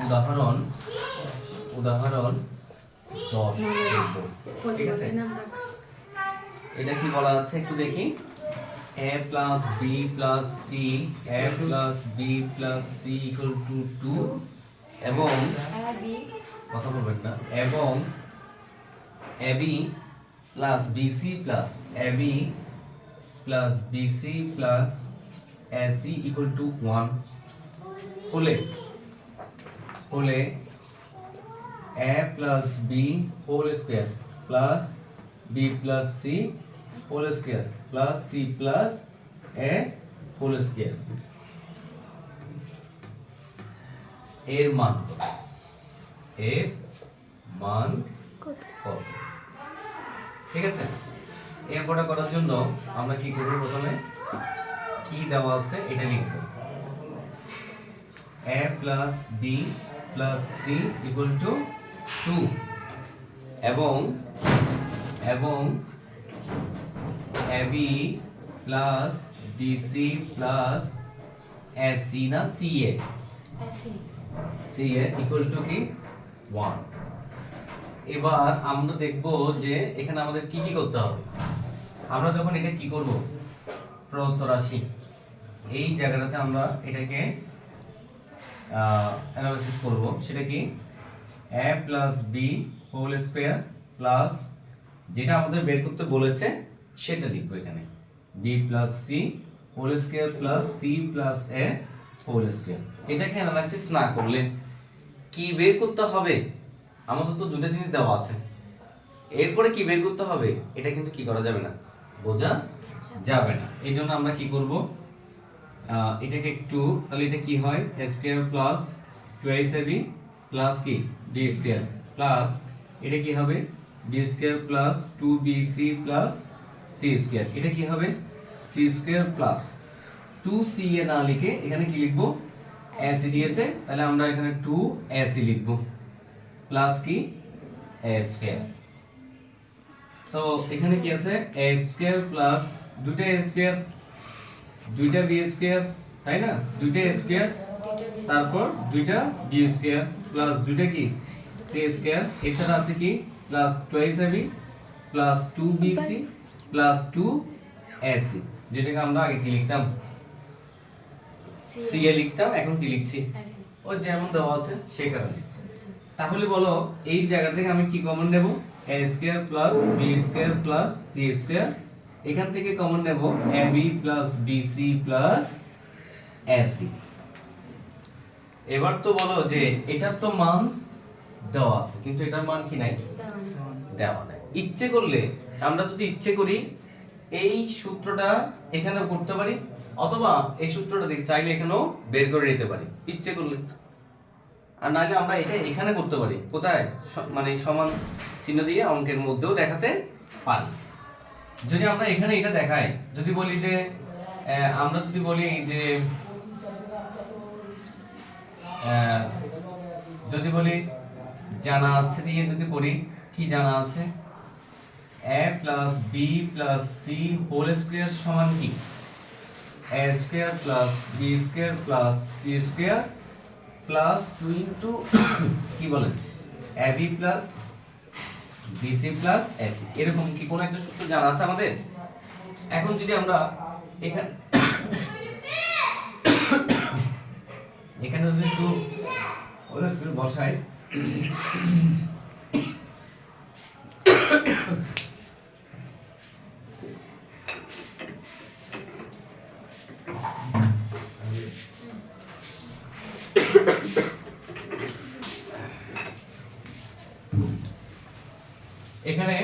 উদাহরণ উদাহরণ 10 ঠিক আছে। এটা কি বলা আছে একটু দেখি। a plus b plus c a plus b plus c equal to 2 এবং কথা বলবেন না, এবং ab plus bc plus ab plus bc plus ac equal to 1 হলে a plus b whole square plus b plus c whole square plus c plus a whole square এর মান কত? ঠিক আছে। এই অঙ্কটা করার জন্য আমরা কি করব, প্রথমে কি দেওয়া আছে এটা লিখব। a plus b plus c equal to 2 এবং ab plus bc plus ac না ca equal to কি 1। এবার আমরা দেখব যে এখানে আমাদের কি কি করতে হবে। আমরা যখন এটা কি করব, প্রদত্ত রাশি এই জায়গাটাতে আমরা এটাকে অ্যানালাইসিস করব। সেটা কি a plus b whole square plus যেটা আমাদের বের করতে বলেছে সেটা লিখব এখানে b plus c whole square plus c plus a whole square. এটাকে অ্যানালাইসিস না করলে কি বের করতে হবে, আমাদের তো দুটো জিনিস দেওয়া আছে, এরপরে কি বের করতে হবে এটা কিন্তু কি করা যাবে না, বোঝা যাবে না। এই জন্য আমরা কি করব, এটাকে একটু, তাহলে এটা কি হয় a square plus 2ab plus কি b স্কয়ার প্লাস এটা কি হবে b square plus 2bc plus c square. এটা কি হবে c স্কয়ার প্লাস 2ca না লিখে এখানে কি লিখবো ac দিয়েছে, তাহলে আমরা এখানে 2ac লিখবো প্লাস কি a স্কয়ার। তো এখানে কি আছে a স্কয়ার প্লাস দুইটা a স্কয়ার দুইটা b স্কয়ার, তাই না, দুইটা a স্কয়ার তারপর দুইটা b স্কয়ার প্লাস দুইটা কি c স্কয়ার, এছাড়া আছে কি plus 2ab plus 2bc plus 2ac, যেটাকে আমরা আগে কি লিখতাম c এ লিখতাম, এখন কি লিখছি ও যেমন দেওয়া আছে সেই কারণে। তাহলে বলো এই জায়গা থেকে আমি কি কমন নেব, a square plus b square plus c square, এখান থেকে কমন নেব ab plus bc plus ac। এবার তো বলো যে এটার তো মান দেওয়া আছে কিন্তু এটার মান কি নাই, দেওয়া নাই। ইচ্ছে করলে আমরা যদি ইচ্ছে করি এই সূত্রটা এখানেও করতে পারি, অথবা এই সূত্রটা দেখি চাইলে এখানেও বের করে নিতে পারি ইচ্ছে করলে, আর নাহলে আমরা এটা এখানে করতে পারি, কোথায় মানে সমান চিহ্ন দিয়ে অঙ্কের মধ্যেও দেখাতে পারি। যদি আমরা এখানে এটা দেখাই, যদি বলি যে আমরা যদি বলি যে যদি বলি জানা আছে দিয়ে যদি করি, কি জানা আছে a plus b plus c whole square সমান কি a square plus b square plus c square plus 2 into কি বলেন ab plus bc plus ac। এরকম কি কোন একটা সূত্র জানা আছে আমাদের। এখন যদি আমরা এখানে যদি একটু হোল স্কয়ার বসাই, এখানে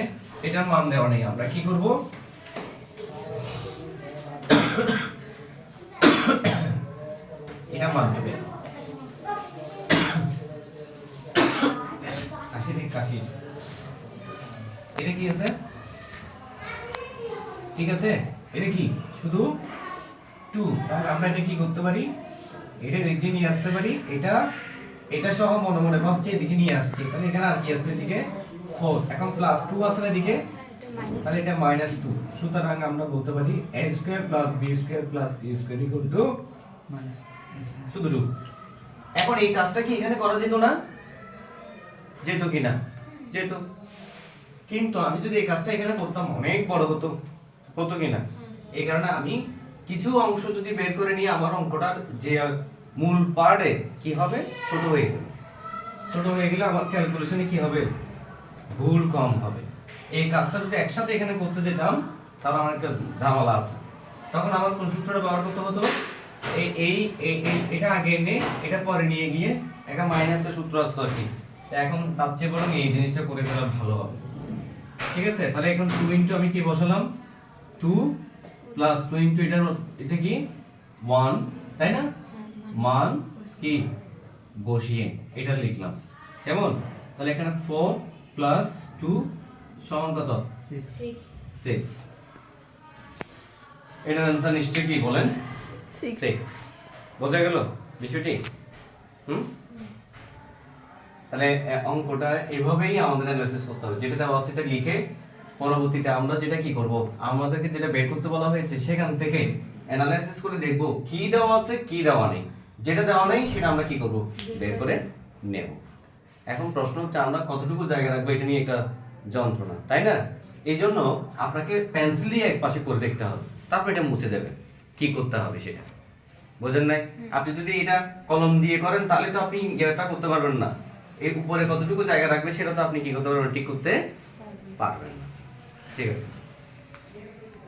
এটার মান দেওয়া নেই, আমরা কি করব এটা মান দেবে কাশি। এটা কি আছে, ঠিক আছে, এটা কি শুধু 2, তাহলে আমরা এটা কি করতে পারি, এটা এদিকে নিয়ে আসতে পারি, এটা সহ মনে মনে ভাবছি এদিকে নিয়ে আসছি, তাহলে এখানে আর কি আছে এদিকে 4, এখন প্লাস 2 আছে না এদিকে, তাহলে এটা -2। সুতরাং আমরা বলতে পারি a square plus b square plus c square equal to শুধু 2। এখন এই কাজটা কি এখানে করা যেত না? যেত কি না? যেত। কিন্তু আমি যদি এই কাজটা এখানে করতাম অনেক বড় হতো, হতো কি না? এই কারণে আমি কিছু অংশ যদি বের করে নিয়ে আমার অঙ্কটার যে মূল পার্টে কি হবে, ছোট হয়ে যাবে। ছোট হয়ে গেলে আমার ক্যালকুলেশনে কি হবে, ভুল কম হবে। এই কাজটা যদি একসাথে এখানে করতে যেতাম তাহলে আমার একটা ঝামেলা আছে। তখন আমার কোন সূত্রটা ব্যবহার করতে হতো, এই এই এটা আগে এনে এটা পরে নিয়ে গিয়ে একটা মাইনাসের সূত্র আসতো আর কি। এখন তার চেয়ে বরং এই জিনিসটা করে ফেলা ভালো হবে। ঠিক আছে, তাহলে এখন 2 ইনটু আমি কি বসালাম, 2 প্লাস 2 ইনটু এটা কি 1, তাই না? মান কি বসিয়ে এটা লিখলাম, কেমন? তাহলে এখানে 4 প্লাস 2 সমান কত? 6। এটার आंसर নিশ্চয়ই কি বলেন? 6। বোঝা গেল বিষয়টি? তাহলে অঙ্কটা এভাবেই আমাদের অ্যানালাইসিস করতে হবে। যেটা দেওয়া আছে সেটা লিখে পরবর্তীতে আমরা যেটা কি করব, আমাদেরকে যেটা বের করতে বলা হয়েছে সেখান থেকে অ্যানালাইসিস করে দেখব কি দেওয়া আছে কি দেওয়া নেই। যেটা দেওয়া নেই সেটা আমরা কি করব, বের করে নেব। এখন প্রশ্ন হচ্ছে আমরা কতটুকু জায়গা রাখবো, এটা নিয়ে একটা যন্ত্রণা, তাই না? এই জন্য আপনাকে পেন্সিল দিয়ে এক পাশে করে দেখতে হবে, তারপর এটা মুছে দেবেন কি করতে হবে সেটা। বোঝেন নাই? আপনি যদি এটা কলম দিয়ে করেন তাহলে তো আপনি এটা করতে পারবেন না। এর উপরে কতটুকু জায়গা রাখবে সেটা তো আপনি কি করতে পারবেন, ঠিক করতে পারবেন না। ঠিক আছে।